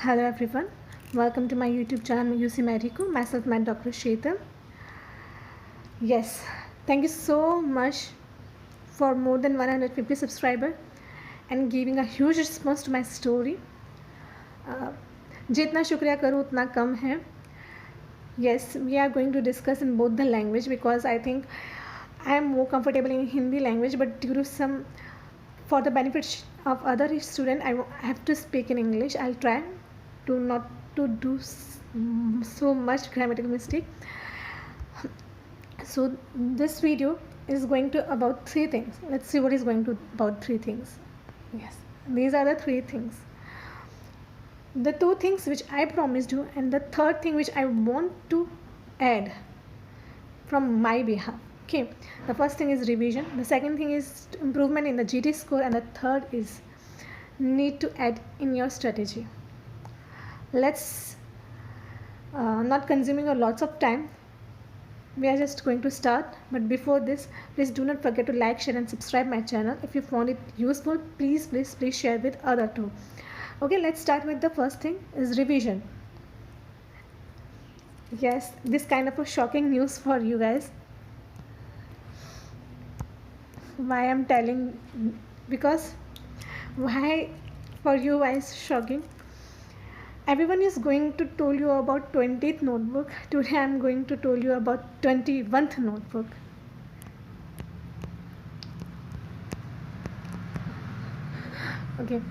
Hello everyone, welcome to my YouTube channel UC Medico, myself my Dr. Sheetal. Yes, thank you so much for more than 150 subscribers and giving a huge response to my story. जितना शुक्रिया करूँ उतना कम है. Yes, we are going to discuss in both the language because I think I am more comfortable in Hindi language, but due to some for the benefit of other student I have to speak in English. I'll try to not to do so much grammatical mistake. So this video is going to about three things. Let's see what is going to about three things. Yes, these are the three things. The two things which I promised you, and the third thing which I want to add from my behalf. Okay, the first thing is revision, the second thing is improvement in the GT score, and the third is need to add in your strategy. Let's not consuming a lots of time, we are just going to start. But before this, please do not forget to like, share and subscribe my channel. If you found it useful, please share with other too. Okay, let's start with the first thing is revision. Yes, this kind of a shocking news for you guys. Why I'm telling, because why for you guys shocking? Everyone is going to tell you about 20th notebook. Today I'm going to tell you about 21st notebook. Okay,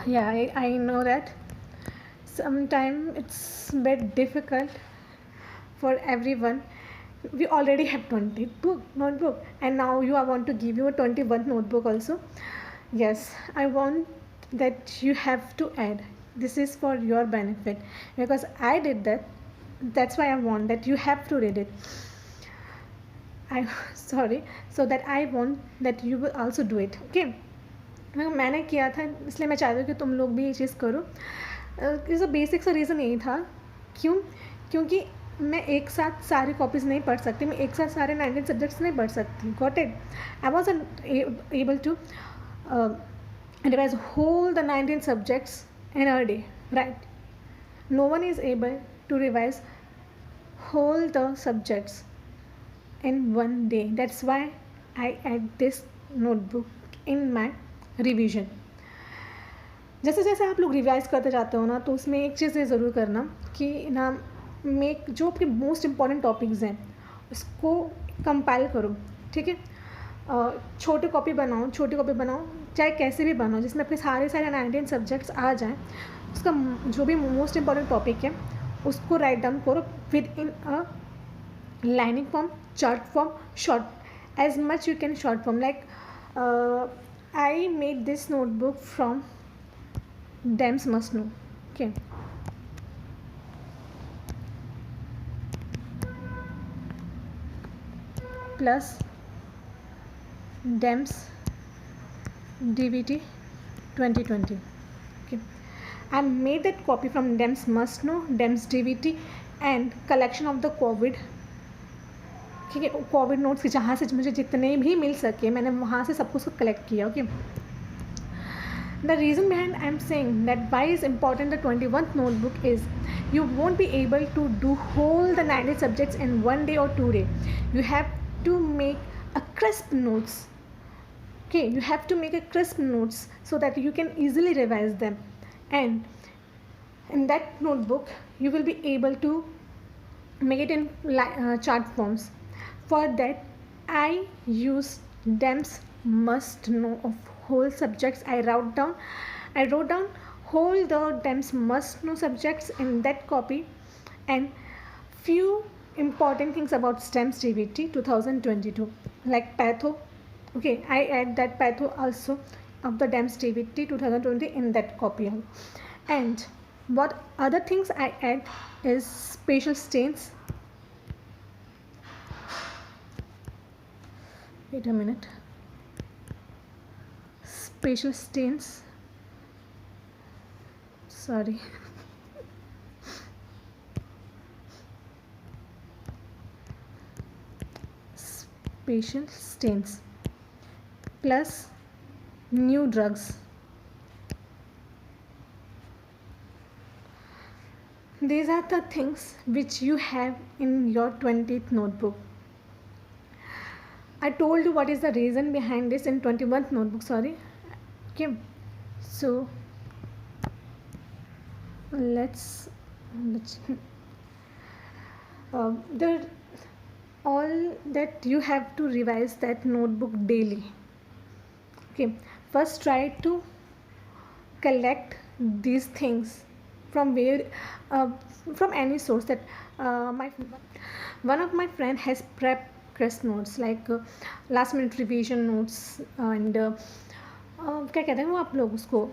yeah, I know that sometimes it's a bit difficult for everyone. We already have 20th notebook and now you want to give you a 21st notebook also. Yes, I want that you have to add. This is for your benefit because I did that. That's why I want that you have to read it. I sorry, so that I want that you will also do it. Okay, मैंने किया था इसलिए मैं चाहती हूँ कि तुम लोग भी ये चीज़ करो. इसका बेसिक सा रीज़न यही था. क्योंकि मैं एक साथ सारी कॉपीज़ नहीं पढ़ सकती, मैं एक साथ सारे 19 सब्जेक्ट्स नहीं पढ़ सकती. Got it? I was able to revise whole the 19 subjects in a day, right? No one is able to revise whole the subjects in one day. That's why I add this notebook in my revision. जैसे जैसे आप लोग revise करते जाते हो ना, तो उसमें एक चीज़ ये ज़रूर करना कि ना मेक जो आपके मोस्ट इम्पॉर्टेंट टॉपिक्स हैं उसको कंपाइल करो. ठीक है, छोटी कॉपी बनाओ चाहे कैसे भी बनाओ जिसमें अपने सारे 19 सब्जेक्ट्स आ जाएं. उसका जो भी मोस्ट इम्पॉर्टेंट टॉपिक है उसको राइट डाउन करो with in a lining form, chart form, short as much you can short form. Like I made this notebook from Dems Must Know. Okay, plus Dems DVT 2020. Okay, I made that copy from Dems Must Know, Dems DVT and collection of the COVID. ठीक है, Covid notes जहाँ से मुझे जितने भी मिल सके मैंने वहाँ से सब कुछ कलेक्ट किया. Okay, the reason behind I'm saying that why is important the 21st notebook is you won't be able to do whole the 90 subjects in 1 day or 2 days. You have to make a crisp notes. Okay, you have to make a crisp notes so that you can easily revise them, and in that notebook you will be able to make it in chart forms. For that I use Dems Must Know of whole subjects. I wrote down whole the Dems Must Know subjects in that copy and few important things about STEMS DVT 2022 like patho. Okay, I add that patho also of the Dems DVT 2020 in that copy. And what other things I add is spatial stains. Wait a minute. Spatial stains, sorry. Spatial stains plus new drugs. These are the things which you have in your 20th notebook. I told you what is the reason behind this in 21st notebook, sorry. Okay, so let's the all that you have to revise that notebook daily. Okay, first try to collect these things from where from any source that my one of my friend has prepped crest notes like last minute revision notes and क्या कहते हैं वो आप लोग उसको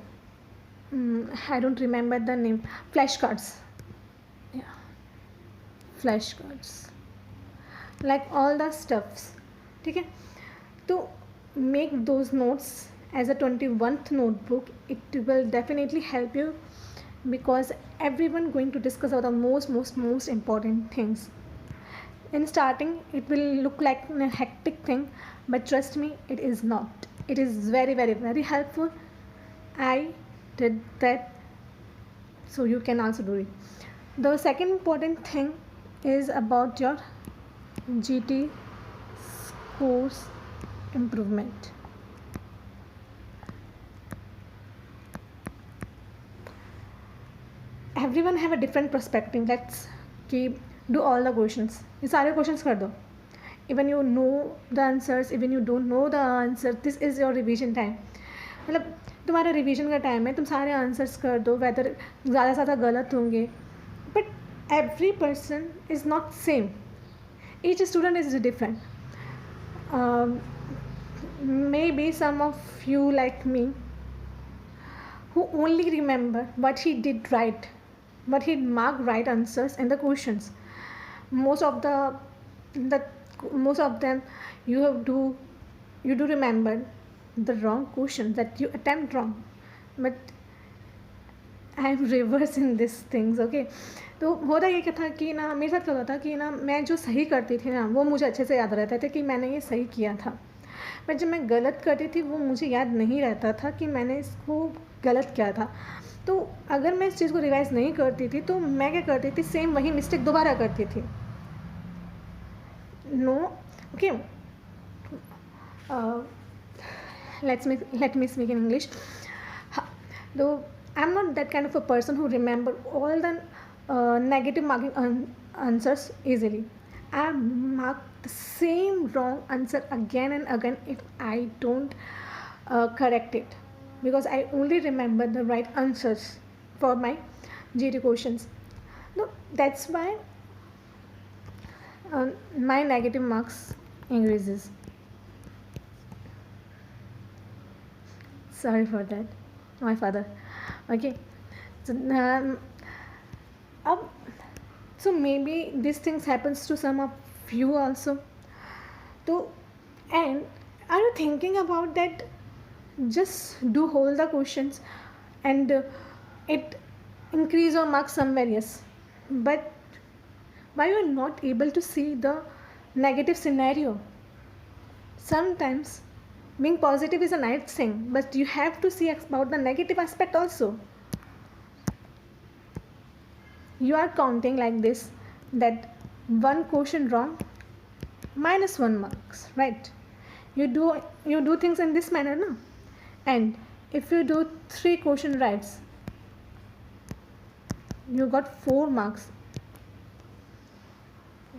I don't remember the name, flashcards. Yeah, flashcards like all the stuffs. ठीक है, तो make those notes as a 21th notebook. It will definitely help you because everyone going to discuss about the most important things. In starting it will look like a hectic thing, but trust me, it is not. It is very helpful. I did that, so you can also do it. The second important thing is about your GT scores improvement. Everyone have a different perspective. Let's keep do all the questions. ये सारे questions कर दो. Even you know the answers, even you don't know the answer, this is your revision time. मतलब तुम्हारा revision का time है, तुम सारे आंसर्स कर दो, वेदर ज़्यादा से ज़्यादा गलत होंगे, but every person is not same. Each student is different. Maybe some of you like me who only remember what he did right, what he marked right answers in the questions. Most of them you do remember the wrong question that you attempt wrong, but I am reverse in these things. Okay, तो होता ये क्या था कि ना मेरे साथ क्या होता था कि ना मैं जो सही करती थी ना वो मुझे अच्छे से याद रहता था कि मैंने ये सही किया था, पर जब मैं गलत करती थी वो मुझे याद नहीं रहता था कि मैंने इसको गलत किया था. तो अगर मैं इस चीज़ को रिवाइज़ नहीं करती थी तो मैं क्या करती थी, सेम वही मिस्टेक दोबारा करती थी. No, okay, let me speak in English. Though I'm not that kind of a person who remember all the negative marking answers easily. I mark the same wrong answer again and again if I don't correct it, because I only remember the right answers for my GT questions. No, that's why my negative marks increases. Sorry for that, my father. Okay, so maybe these things happens to some of you also. So, and are you thinking about that? Just do hold the questions and it increase your marks somewhere, yes. But why you are not able to see the negative scenario? Sometimes being positive is a nice thing, but you have to see about the negative aspect also. You are counting like this, that one question wrong minus 1 marks, right? You do things in this manner, no? And if you do 3 question rights, you got 4 marks,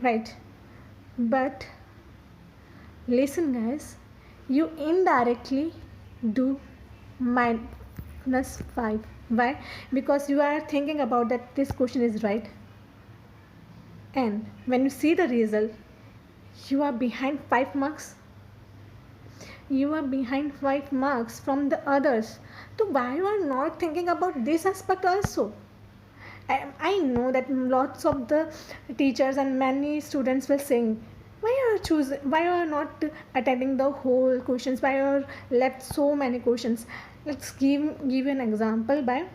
right? But listen guys, you indirectly do minus 5. Why? Because you are thinking about that this question is right, and when you see the result, you are behind 5 marks. You are behind 5 marks from the others. So why you are not thinking about this aspect also? I know that lots of the teachers and many students will saying, why you are not attending the whole questions, why you are left so many questions. Let's give you an example by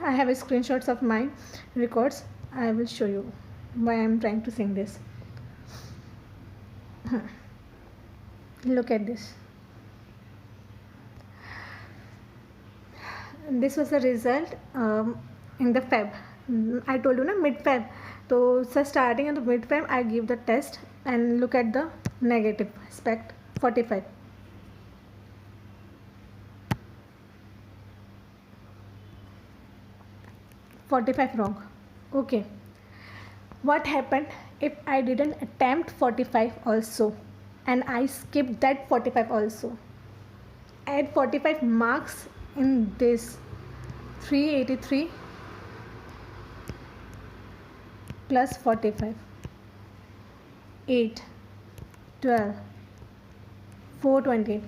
I have screenshots of my records. I will show you why I am trying to sing this. Look at this. this was the result in the Feb. I told you na mid Feb. So starting in the mid Feb, I give the test and look at the negative aspect 45. Wrong. Okay. What happened if I didn't attempt 45 also and I skipped that 45 also? Add 45 marks in this 383 plus 45, 8, 12, 428.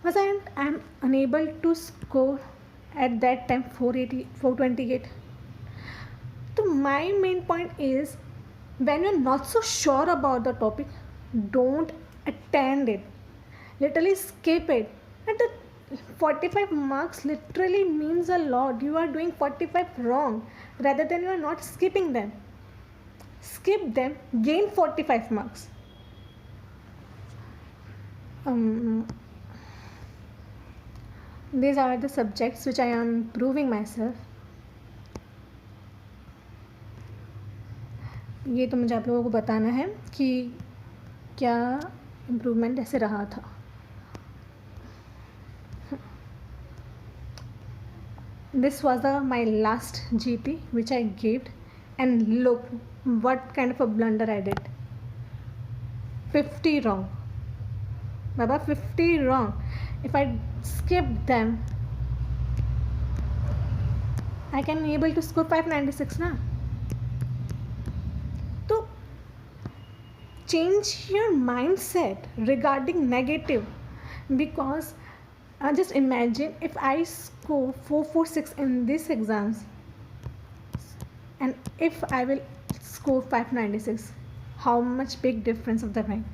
Was I'm unable to score at that time 428. So my main point is, when you're not so sure about the topic, don't attend it. Literally skip it. And the 45 marks literally means a lot. You are doing 45 wrong rather than you are not skipping them. Skip them, gain 45 marks. These are the subjects which I am improving myself. ये तो मुझे आप लोगों को बताना है कि क्या इम्प्रूवमेंट ऐसे रहा था. This was my last GT which I gave, and look what kind of a blunder I did. 50 wrong. Baba, 50 wrong. If I skip them, I can be able to score 596 na. So change your mindset regarding negative, because just imagine if I score 446 in these exams and if I will score 596, how much big difference of the rank.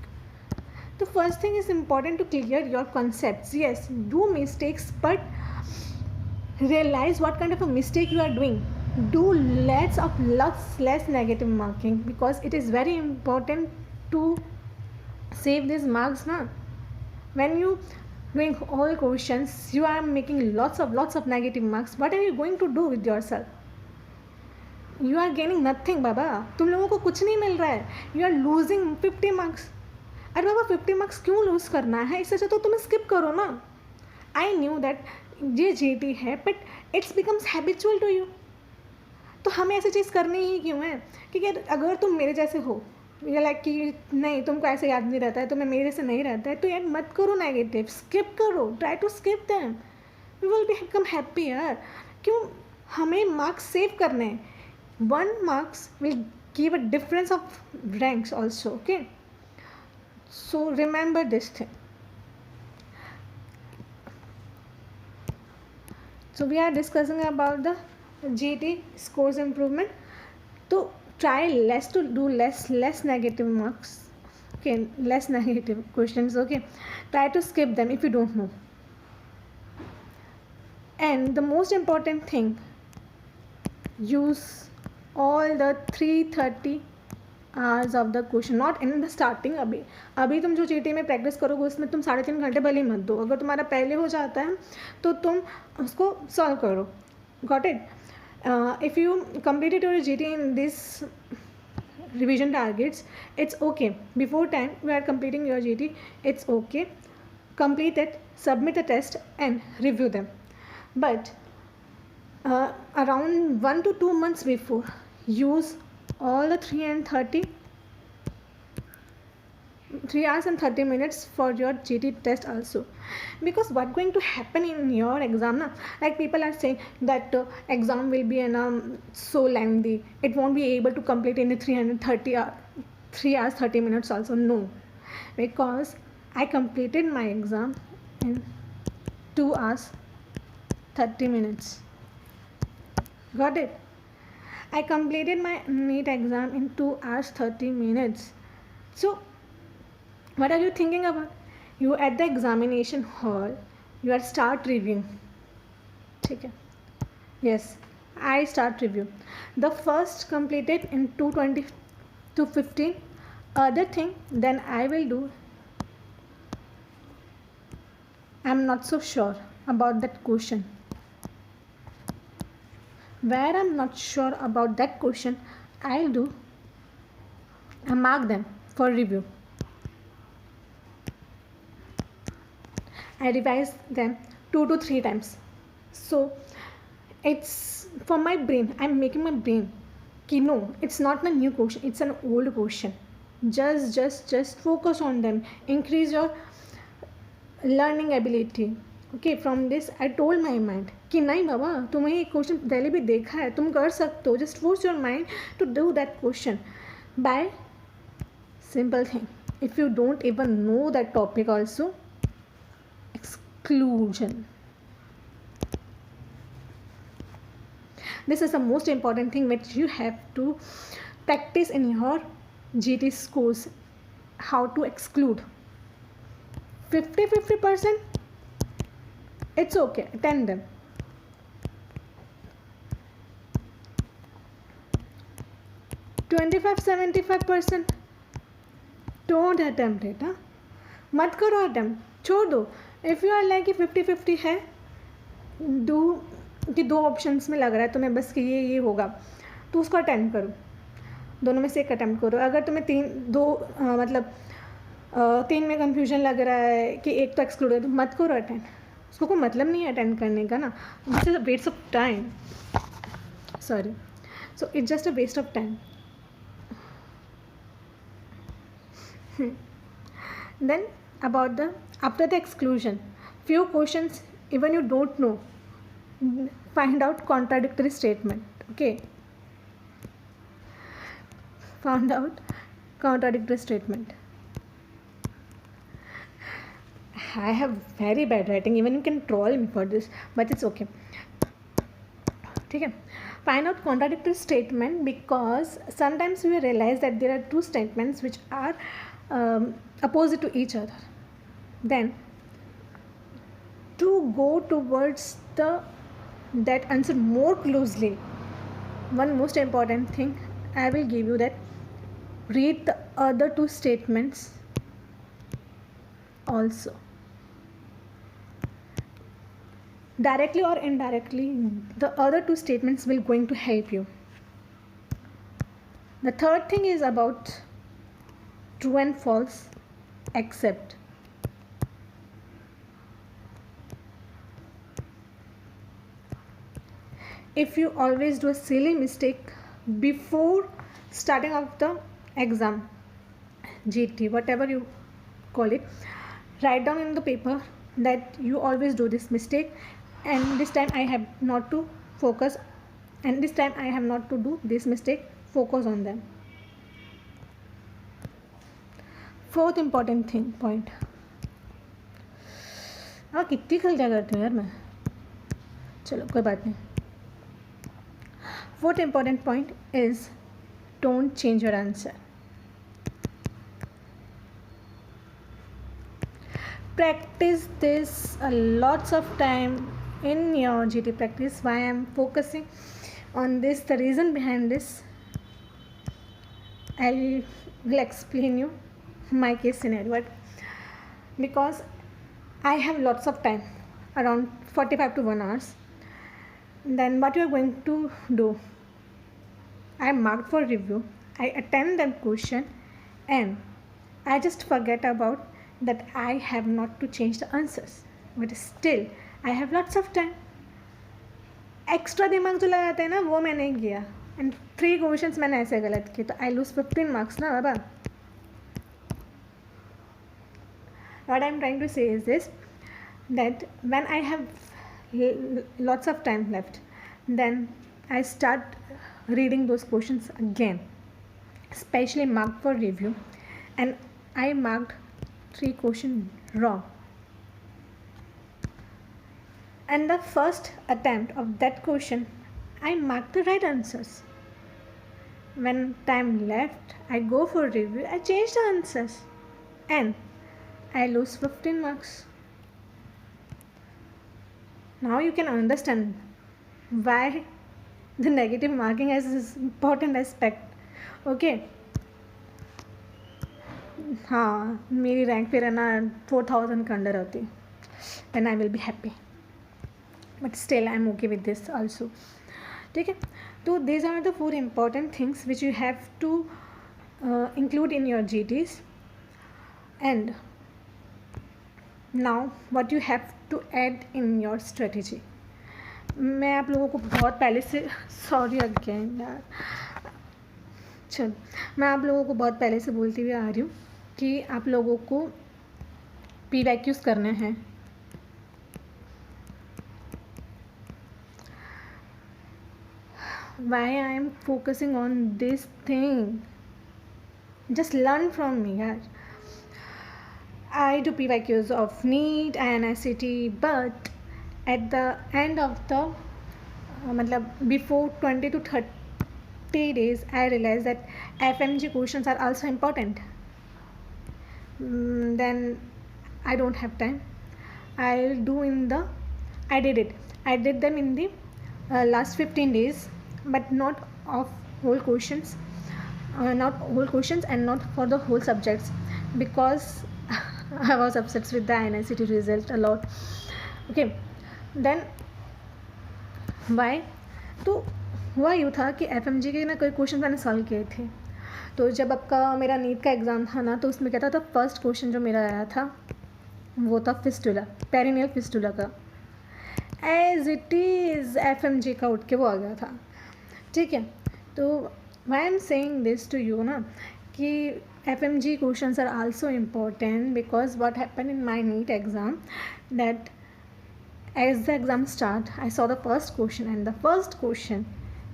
The first thing is important to clear your concepts. Yes, do mistakes, but realize what kind of a mistake you are doing. Do lots less negative marking, because it is very important to save these marks na. When you doing all questions, you are making lots of negative marks. What are you going to do with yourself? You are gaining nothing, बाबा. तुम लोगों को कुछ नहीं मिल रहा है. You are losing 50 marks. अरे बाबा 50 marks क्यों loose करना है? इससे अच्छा तो तुम्हें स्किप करो ना. आई न्यू दैट ये GT है, but it's becomes habitual to you. तो हमें ऐसी चीज़ करनी ही क्यों है? क्योंकि अगर तुम मेरे जैसे हो, या लाइक कि नहीं तुमको ऐसे याद नहीं रहता है, तुम्हें मेरे जैसे नहीं रहता है, तो यार मत करो नेगेटिव, स्किप करो, try to skip them. We will become happy यार. क्यों? हमें मार्क्स सेव करने हैं. 1 marks will give a difference of ranks also. Okay, so remember this thing. So we are discussing about the GT scores improvement. So try to do less negative marks. Okay, less negative questions. Okay, try to skip them if you don't know. And the most important thing, use all the 330 hours of the question, not in the starting. अभी तुम जो GT में practice करोगे उसमें तुम 3.5 घंटे भले ही मत दो. अगर तुम्हारा पहले हो जाता है तो तुम उसको सॉल्व करो. Got it? If you completed your GT in this revision targets, it's okay. Before time we are completing your GT, it's okay. Complete it, submit the test and review them. But around 1 to 2 months before, use all the 3 hours and 30 minutes for your GT test also. Because what going to happen in your exam na, like people are saying that exam will be so lengthy, it won't be able to complete in the 3 hours 30 minutes also. No, because I completed my exam in 2 hours 30 minutes. Got it? I completed my NEET exam in 2 hours 30 minutes. So what are you thinking about? You at the examination hall, you are start reviewing. Okay. Yes, I start review. The first completed in 2:20 to 15. Other thing then I will do, I'm not so sure. about that question. Where I'm not sure about that question, I mark them for review. I revise them 2 to 3 times. So it's for my brain. I'm making my brain. No, it's not a new question. It's an old question. Just focus on them. Increase your learning ability. Okay, from this I told my mind कि नहीं बाबा तुम्हें ये question पहले भी देखा है, तुम कर सकते हो. Just force your mind to do that question by simple thing. If you don't even know that topic also, exclusion. This is the most important thing which you have to practice in your GT scores. How to exclude 50%. It's okay, attend them. 25-75%, don't attempt it. मत करो attempt, छोड़ दो. If you are like 50-50 है, do कि 2 options में लग रहा है तुम्हें बस कि ये होगा, तो उसको अटेम्प्ट करो. दोनों में से एक अटेम्प्ट करो. अगर तुम्हें 3 में कंफ्यूजन लग रहा है कि एक तो एक्सक्लूड है, तो मत करो अटेंड. उसको कोई मतलब नहीं है अटेंड करने का ना. This is a waste of time. Sorry. So it's just a waste of time. Then about after the exclusion, few questions even you don't know, find out contradictory statement. Okay, found out contradictory statement. I have very bad writing, even you can troll me for this, but it's okay. Okay, find out contradictory statement, because sometimes we realize that there are 2 statements which are opposite to each other. Then to go towards that answer more closely, one most important thing I will give you, that read the other 2 statements also. Directly or indirectly, the other 2 statements will going to help you. The third thing is about true and false, except. If you always do a silly mistake before starting of the exam, GT, whatever you call it, write down in the paper that you always do this mistake, and this time I have not to focus, and this time I have not to do this mistake. Focus on them. Fourth important thing point. कितनी खलजा करती हूँ यार मैं. चलो कोई बात नहीं. Fourth important point is don't change your answer. Practice this a lots of time in your GT practice. Why I am focusing on this, the reason behind this, I will explain you my case scenario. But because I have lots of time, around 45 to 1 hours, then what you are going to do, I am marked for review, I attend that question, and I just forget about that I have not to change the answers, but still I have lots of time. Extra दिमाग जो लगाते हैं ना, वो मैं नहीं किया, and 3 questions मैंने ऐसे गलत किए, तो आई लूज 15 मार्क्स ना बाबा. What I am trying to say is this, that when I have lots of time left, then I start reading those questions again, especially marked for review, and I marked 3 questions wrong. And the first attempt of that question, I marked the right answers. When time left, I go for review, I change the answers, and I lose 15 marks. Now you can understand why the negative marking has this important aspect. Okay. हाँ, मेरी rank फिर है ना 4000 के under होती, then I will be happy. but still I'm okay with this also. ठीक है, तो these are the 4 important things which you have to include in your GTs. And now what you have to add in your strategy. मैं आप लोगों को बहुत पहले से सॉरी अगेन यार, चलो मैं आप लोगों को बहुत पहले से बोलती हुई आ रही हूँ कि आप लोगों को PYQs करने हैं. Why I am focusing on this thing? Just learn from me yaar. I do PYQs of NEET and ICT, but at the end of the मतलब before 20 to 30 days I realized that FMG questions are also important. Then I don't have time. I did them in the last 15 days, but not of whole questions, not whole questions and not for the whole subjects, because I was upset with the NICT result a lot. Okay, then why? तो हुआ यूँ था कि FMG के ना कोई question मैंने solve किए थे. तो जब आपका मेरा नीट का एग्ज़ाम था ना, तो उसमें क्या था, फर्स्ट क्वेश्चन जो मेरा आया था वो था फिस्टुला, पेरिनियल फिस्टुला का. एज इट इज़ FMG का उठ के वो आ गया था. ठीक है, तो why am saying this to you ना कि FMG questions are also important, because what happened in my NEET exam, that as the exam start I saw the first question, and the first question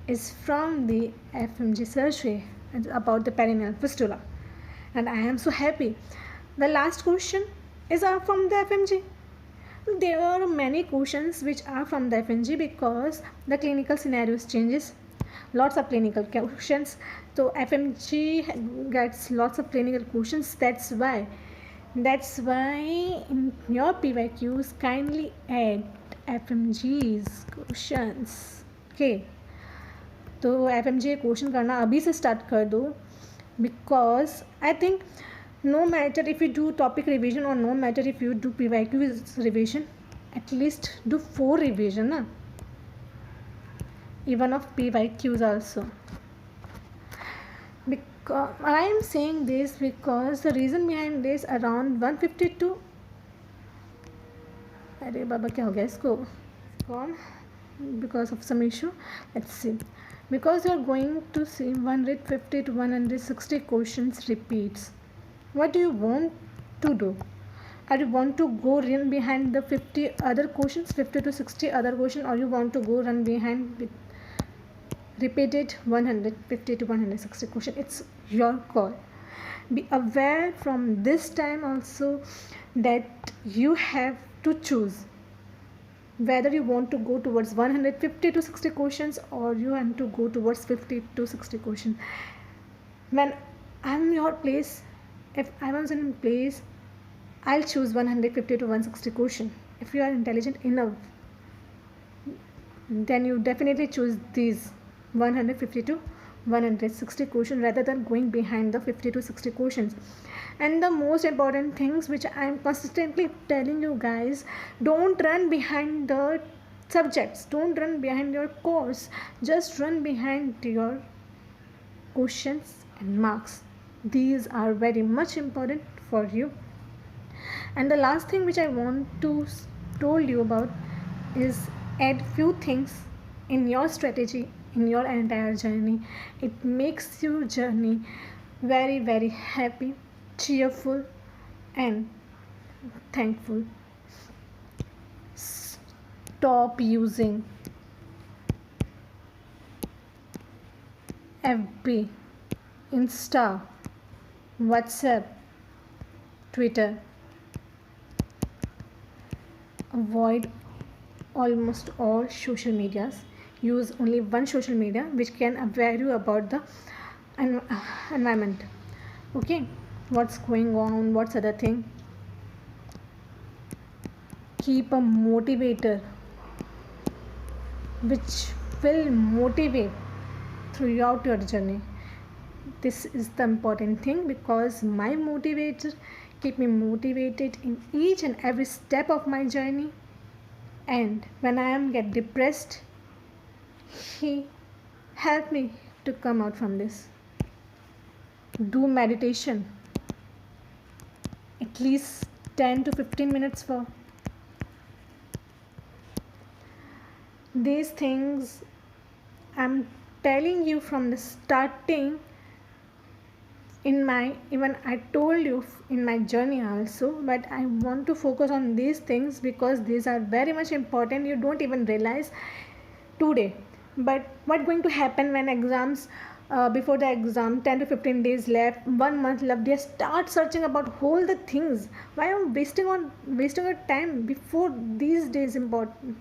is from the FMG surgery about the perineal fistula, and I am so happy. The last question is from the FMG. There are many questions which are from the FMG because the clinical scenarios changes, lots of clinical questions. So FMG gets lots of clinical questions. That's why in your PYQs kindly add FMG's questions. Okay, तो FMG question करना अभी से start कर दो, because I think no matter if you do topic revision or no matter if you do PYQ revision, at least do 4 revision na, even of PYQs also. Because I am saying this because the reason behind this, around 152, अरे बाबा क्या हो गया इसको, कौन, because of some issue, let's see, because you are going to see 150 to 160 questions repeats. What do you want to do? Are you want to go run behind the 50 other questions, 50 to 60 other questions, or you want to go run behind with repeated 150 to 160 questions? It's your call. Be aware from this time also that you have to choose whether you want to go towards 150 to 60 questions or you want to go towards 50 to 60 questions. When I'm in your place, if I was in place, I'll choose 150 to 160 question. If you are intelligent enough, then you definitely choose these 150 to 160 questions rather than going behind the 50 to 60 questions. And the most important things which I am consistently telling you guys, don't run behind the subjects, don't run behind your course, just run behind your questions and marks. These are very much important for you. And the last thing which I want to told you about is add few things in your strategy, in your entire journey. It makes your journey very, very happy, cheerful and thankful. Stop using FB, Insta, WhatsApp, Twitter. Avoid almost all social medias. Use only one social media which can aware you about the environment. Okay, what's going on, what's other thing. Keep a motivator which will motivate throughout your journey. This is the important thing, because my motivator keep me motivated in each and every step of my journey. And when I am get depressed, he helped me to come out from this. Do meditation at least 10 to 15 minutes for these things. I'm telling you from the starting. Even I told you in my journey also, but I want to focus on these things because these are very much important. You don't even realize today, but what going to happen when exams, before the exam, 10 to 15 days left, 1 month left, they start searching about whole the things. Why am wasting your time before these days important?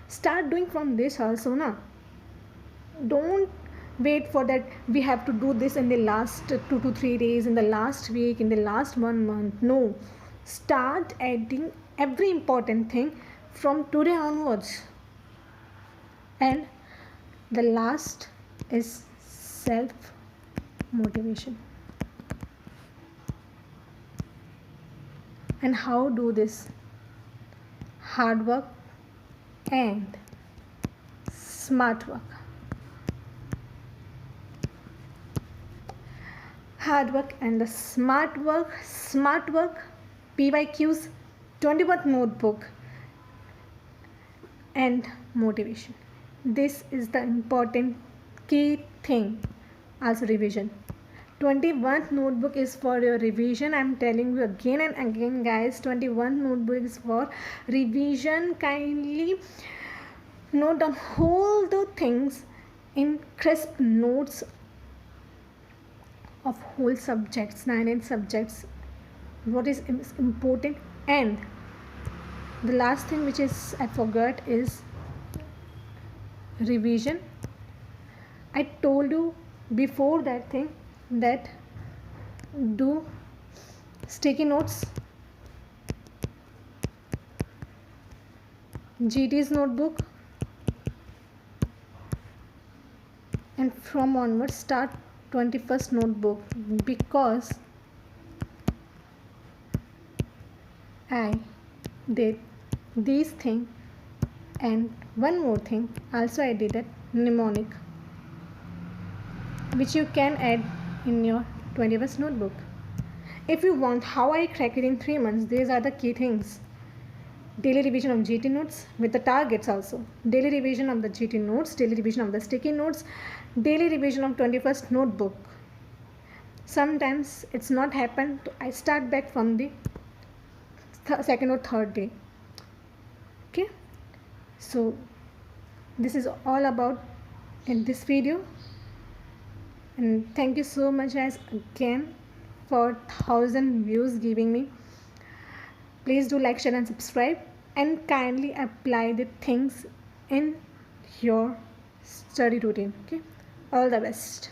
Start doing from this also, na. Don't wait for that we have to do this in the last 2 to 3 days, in the last week, in the last 1 month. No, start adding every important thing from today onwards. And the last is self motivation. And how do this? Hard work and smart work. Hard work and the smart work. PYQs, 21st notebook, and motivation. This is the important key thing. Also revision. 21st notebook is for your revision. I'm telling you again and again, guys. 21st notebook is for revision. Kindly note down all the things in crisp notes of whole subjects, 9 subjects, what is important. And the last thing which is I forgot is revision. I told you before that thing that do sticky notes, GT's notebook, and from onwards start 21st notebook, because I did these things. And one more thing also I did, that mnemonic, which you can add in your 21st notebook. If you want how I crack it in 3 months, these are the key things. Daily revision of GT notes with the targets also. Daily revision of the GT notes, daily revision of the sticky notes, daily revision of 21st notebook. Sometimes it's not happened, I start back from the second or third day. Okay, so this is all about in this video. And thank you so much, guys, again for 1000 views giving me. Please do like, share and subscribe, and kindly apply the things in your study routine. Okay, all the best.